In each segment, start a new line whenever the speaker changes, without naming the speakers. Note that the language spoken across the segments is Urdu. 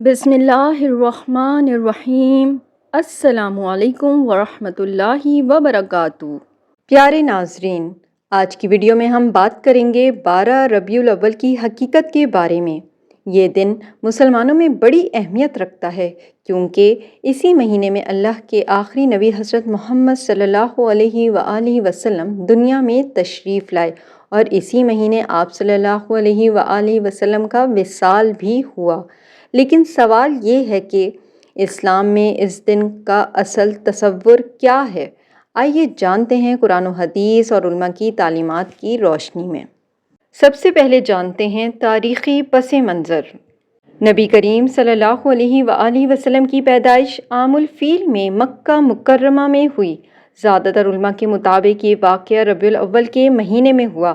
بسم اللہ الرحمن الرحیم۔ السلام علیکم ورحمۃ اللہ وبرکاتہ۔ پیارے ناظرین، آج کی ویڈیو میں ہم بات کریں گے 12 ربیع الاول کی حقیقت کے بارے میں۔ یہ دن مسلمانوں میں بڑی اہمیت رکھتا ہے کیونکہ اسی مہینے میں اللہ کے آخری نبی حضرت محمد صلی اللہ علیہ وآلہ وسلم دنیا میں تشریف لائے اور اسی مہینے آپ صلی اللہ علیہ وآلہ وسلم کا وصال بھی ہوا۔ لیکن سوال یہ ہے کہ اسلام میں اس دن کا اصل تصور کیا ہے؟ آئیے جانتے ہیں قرآن و حدیث اور علماء کی تعلیمات کی روشنی میں۔ سب سے پہلے جانتے ہیں تاریخی پس منظر۔ نبی کریم صلی اللہ علیہ وآلہ وسلم کی پیدائش عام الفیل میں مکہ مکرمہ میں ہوئی۔ زیادہ تر علماء کے مطابق یہ واقعہ ربیع الاول کے مہینے میں ہوا۔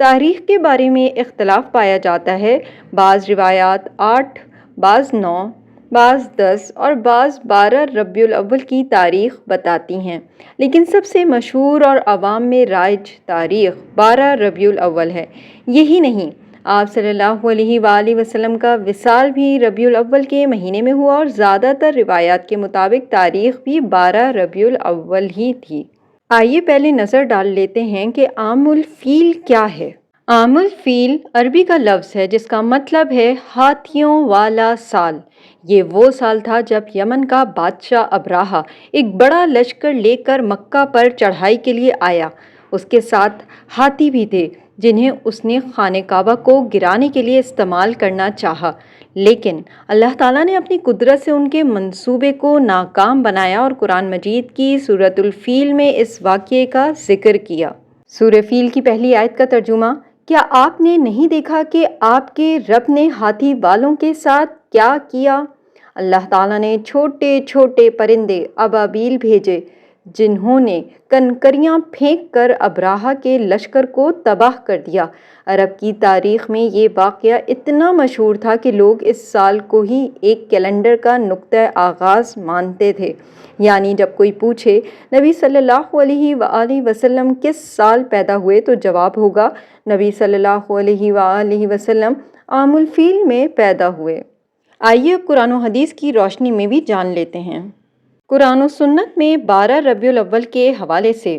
تاریخ کے بارے میں اختلاف پایا جاتا ہے۔ بعض روایات 8، بعض 9، بعض 10 اور بعض 12 ربیع الاول کی تاریخ بتاتی ہیں، لیکن سب سے مشہور اور عوام میں رائج تاریخ 12 ربیع الاول ہے۔ یہی نہیں، آپ صلی اللہ علیہ وآلہ وسلم کا وصال بھی ربیع الاول کے مہینے میں ہوا اور زیادہ تر روایات کے مطابق تاریخ بھی 12 ربیع الاول ہی تھی۔ آئیے پہلے نظر ڈال لیتے ہیں کہ عام الفیل کیا ہے۔ عام الفیل عربی کا لفظ ہے جس کا مطلب ہے ہاتھیوں والا سال۔ یہ وہ سال تھا جب یمن کا بادشاہ ابراہہ ایک بڑا لشکر لے کر مکہ پر چڑھائی کے لیے آیا۔ اس کے ساتھ ہاتھی بھی تھے جنہیں اس نے خانہ کعبہ کو گرانے کے لیے استعمال کرنا چاہا، لیکن اللہ تعالیٰ نے اپنی قدرت سے ان کے منصوبے کو ناکام بنایا اور قرآن مجید کی سورۃ الفیل میں اس واقعے کا ذکر کیا۔ سورہ فیل کی پہلی آیت کا ترجمہ: کیا آپ نے نہیں دیکھا کہ آپ کے رب نے ہاتھی والوں کے ساتھ کیا کیا؟ اللہ تعالیٰ نے چھوٹے چھوٹے پرندے ابابیل بھیجے جنہوں نے کنکریاں پھینک کر ابراہہ کے لشکر کو تباہ کر دیا۔ عرب کی تاریخ میں یہ واقعہ اتنا مشہور تھا کہ لوگ اس سال کو ہی ایک کیلنڈر کا نقطۂ آغاز مانتے تھے، یعنی جب کوئی پوچھے نبی صلی اللہ علیہ وآلہ وسلم کس سال پیدا ہوئے تو جواب ہوگا نبی صلی اللہ علیہ وآلہ وسلم عام الفیل میں پیدا ہوئے۔ آئیے اب قرآن و حدیث کی روشنی میں بھی جان لیتے ہیں۔ قرآن و سنت میں 12 ربیع الاول کے حوالے سے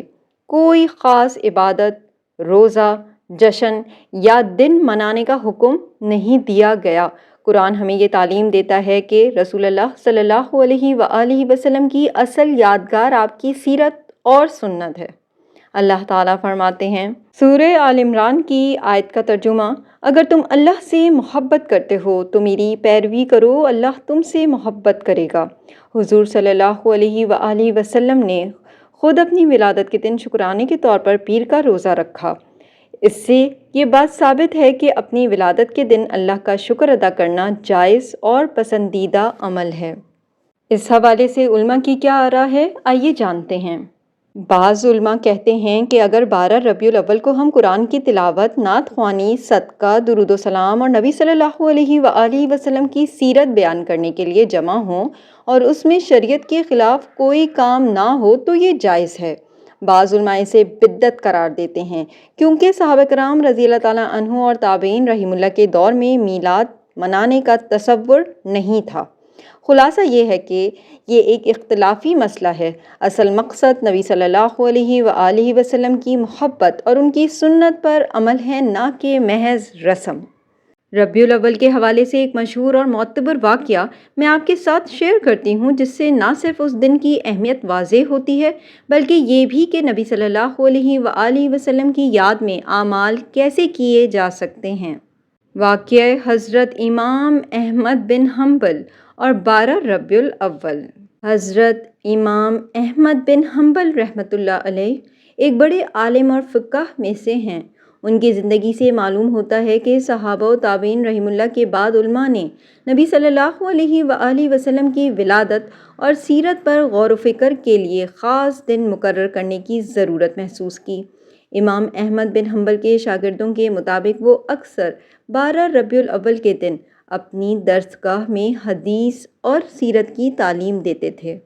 کوئی خاص عبادت، روزہ، جشن یا دن منانے کا حکم نہیں دیا گیا۔ قرآن ہمیں یہ تعلیم دیتا ہے کہ رسول اللہ صلی اللہ علیہ وآلہ وسلم کی اصل یادگار آپ کی سیرت اور سنت ہے۔ اللہ تعالیٰ فرماتے ہیں، سورہ آل عمران کی آیت کا ترجمہ: اگر تم اللہ سے محبت کرتے ہو تو میری پیروی کرو، اللہ تم سے محبت کرے گا۔ حضور صلی اللہ علیہ وآلہ وسلم نے خود اپنی ولادت کے دن شکرانے کے طور پر پیر کا روزہ رکھا۔ اس سے یہ بات ثابت ہے کہ اپنی ولادت کے دن اللہ کا شکر ادا کرنا جائز اور پسندیدہ عمل ہے۔ اس حوالے سے علماء کی کیا آراء ہے، آئیے جانتے ہیں۔ بعض علماء کہتے ہیں کہ اگر 12 ربیع الاول کو ہم قرآن کی تلاوت، نعت خوانی، صدقہ، درود و سلام اور نبی صلی اللہ علیہ وآلہ وسلم کی سیرت بیان کرنے کے لیے جمع ہوں اور اس میں شریعت کے خلاف کوئی کام نہ ہو تو یہ جائز ہے۔ بعض علماء اسے بدعت قرار دیتے ہیں کیونکہ صحابہ کرام رضی اللہ تعالیٰ عنہ اور تابعین رحمہ اللہ کے دور میں میلاد منانے کا تصور نہیں تھا۔ خلاصہ یہ ہے کہ یہ ایک اختلافی مسئلہ ہے۔ اصل مقصد نبی صلی اللہ علیہ وآلہ وسلم کی محبت اور ان کی سنت پر عمل ہے، نہ کہ محض رسم۔ ربیع الاول کے حوالے سے ایک مشہور اور معتبر واقعہ میں آپ کے ساتھ شیئر کرتی ہوں، جس سے نہ صرف اس دن کی اہمیت واضح ہوتی ہے بلکہ یہ بھی کہ نبی صلی اللہ علیہ وآلہ وسلم کی یاد میں اعمال کیسے کیے جا سکتے ہیں۔ واقعہ حضرت امام احمد بن حنبل اور 12 ربیع الاول۔ حضرت امام احمد بن حنبل رحمۃ اللہ علیہ ایک بڑے عالم اور فقہ میں سے ہیں۔ ان کی زندگی سے معلوم ہوتا ہے کہ صحابہ و تابعین رحم اللہ کے بعد علماء نے نبی صلی اللہ علیہ وآلہ وسلم کی ولادت اور سیرت پر غور و فکر کے لیے خاص دن مقرر کرنے کی ضرورت محسوس کی۔ امام احمد بن حنبل کے شاگردوں کے مطابق وہ اکثر 12 ربیع الاول کے دن اپنی درس گاہ میں حدیث اور سیرت کی تعلیم دیتے تھے۔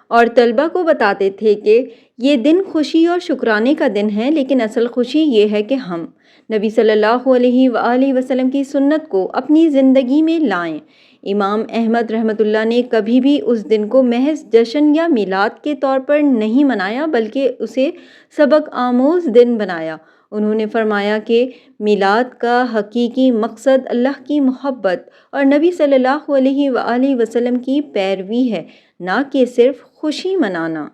اور طلبہ کو بتاتے تھے کہ یہ دن خوشی اور شکرانے کا دن ہے، لیکن اصل خوشی یہ ہے کہ ہم نبی صلی اللہ علیہ وآلہ وسلم کی سنت کو اپنی زندگی میں لائیں۔ امام احمد رحمۃ اللہ نے کبھی بھی اس دن کو محض جشن یا میلاد کے طور پر نہیں منایا، بلکہ اسے سبق آموز دن بنایا۔ انہوں نے فرمایا کہ میلاد کا حقیقی مقصد اللہ کی محبت اور نبی صلی اللہ علیہ وآلہ وسلم کی پیروی ہے، نہ کہ صرف خوشی منانا۔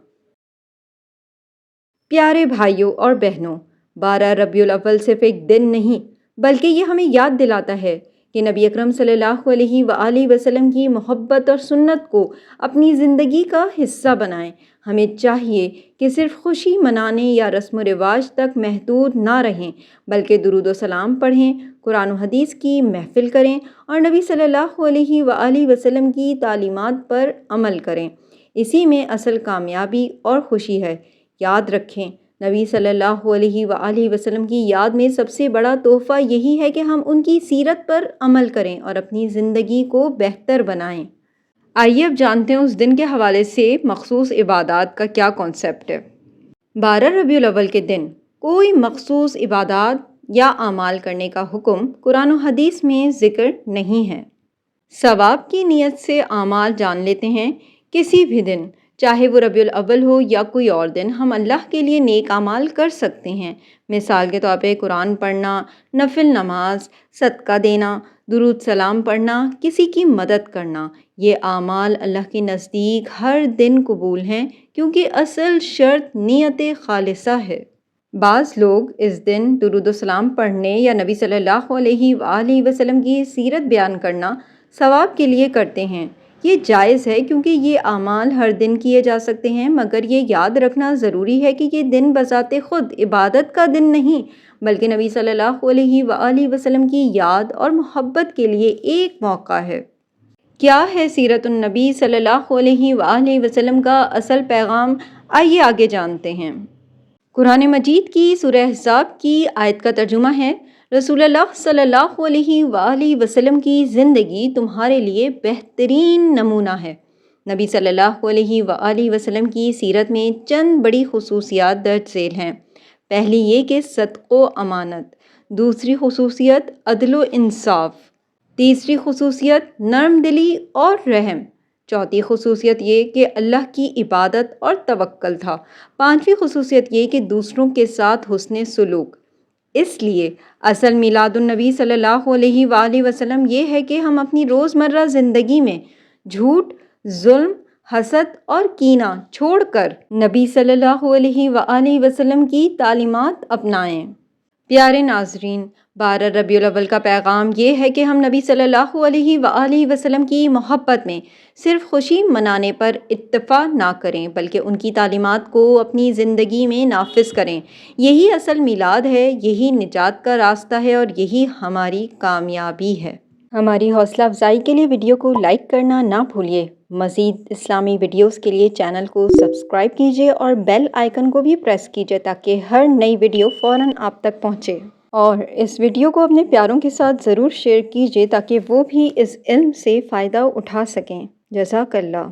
پیارے بھائیوں اور بہنوں، 12 ربیع الاول صرف ایک دن نہیں بلکہ یہ ہمیں یاد دلاتا ہے کہ نبی اکرم صلی اللہ علیہ وآلہ وسلم کی محبت اور سنت کو اپنی زندگی کا حصہ بنائیں۔ ہمیں چاہیے کہ صرف خوشی منانے یا رسم و رواج تک محدود نہ رہیں، بلکہ درود و سلام پڑھیں، قرآن و حدیث کی محفل کریں اور نبی صلی اللہ علیہ وآلہ وسلم کی تعلیمات پر عمل کریں۔ اسی میں اصل کامیابی اور خوشی ہے۔ یاد رکھیں، نبی صلی اللہ علیہ وآلہ وسلم کی یاد میں سب سے بڑا تحفہ یہی ہے کہ ہم ان کی سیرت پر عمل کریں اور اپنی زندگی کو بہتر بنائیں۔ آئیے اب جانتے ہیں اس دن کے حوالے سے مخصوص عبادات کا کیا کانسیپٹ ہے۔ 12 ربیع الاول کے دن کوئی مخصوص عبادات یا اعمال کرنے کا حکم قرآن و حدیث میں ذکر نہیں ہے۔ ثواب کی نیت سے اعمال جان لیتے ہیں۔ کسی بھی دن، چاہے وہ ربیع الاول ہو یا کوئی اور دن، ہم اللہ کے لیے نیک اعمال کر سکتے ہیں۔ مثال کے طور پہ قرآن پڑھنا، نفل نماز، صدقہ دینا، درود سلام پڑھنا، کسی کی مدد کرنا۔ یہ اعمال اللہ کے نزدیک ہر دن قبول ہیں، کیونکہ اصل شرط نیت خالصہ ہے۔ بعض لوگ اس دن درود و سلام پڑھنے یا نبی صلی اللہ علیہ وآلہ وسلم کی سیرت بیان کرنا ثواب کے لیے کرتے ہیں۔ یہ جائز ہے کیونکہ یہ اعمال ہر دن کیے جا سکتے ہیں، مگر یہ یاد رکھنا ضروری ہے کہ یہ دن بذات خود عبادت کا دن نہیں، بلکہ نبی صلی اللہ علیہ وآلہ وسلم کی یاد اور محبت کے لیے ایک موقع ہے۔ کیا ہے سیرت النبی صلی اللہ علیہ وآلہ وسلم کا اصل پیغام؟ آئیے آگے جانتے ہیں۔ قرآن مجید کی سورہ احزاب کی آیت کا ترجمہ ہے، رسول اللہ صلی اللہ علیہ وآلہ وسلم کی زندگی تمہارے لیے بہترین نمونہ ہے۔ نبی صلی اللہ علیہ وآلہ وسلم کی سیرت میں چند بڑی خصوصیات درج ذیل ہیں۔ پہلی یہ کہ صدق و امانت، دوسری خصوصیت عدل و انصاف، تیسری خصوصیت نرم دلی اور رحم، چوتھی خصوصیت یہ کہ اللہ کی عبادت اور توکل تھا، پانچویں خصوصیت یہ کہ دوسروں کے ساتھ حسن سلوک۔ اس لیے اصل میلاد النبی صلی اللہ علیہ وآلہ وسلم یہ ہے کہ ہم اپنی روزمرہ زندگی میں جھوٹ، ظلم، حسد اور کینہ چھوڑ کر نبی صلی اللہ علیہ وآلہ وسلم کی تعلیمات اپنائیں۔ پیارے ناظرین، 12 ربیع الاول کا پیغام یہ ہے کہ ہم نبی صلی اللہ علیہ وآلہ وسلم کی محبت میں صرف خوشی منانے پر اکتفا نہ کریں، بلکہ ان کی تعلیمات کو اپنی زندگی میں نافذ کریں۔ یہی اصل میلاد ہے، یہی نجات کا راستہ ہے اور یہی ہماری کامیابی ہے۔ ہماری حوصلہ افزائی کے لیے ویڈیو کو لائک کرنا نہ بھولیے۔ مزید اسلامی ویڈیوز کے لیے چینل کو سبسکرائب کیجیے اور بیل آئیکن کو بھی پریس کیجیے تاکہ ہر نئی ویڈیو فوراً آپ تک پہنچے۔ اور اس ویڈیو کو اپنے پیاروں کے ساتھ ضرور شیئر کیجیے تاکہ وہ بھی اس علم سے فائدہ اٹھا سکیں۔ جزاک اللہ۔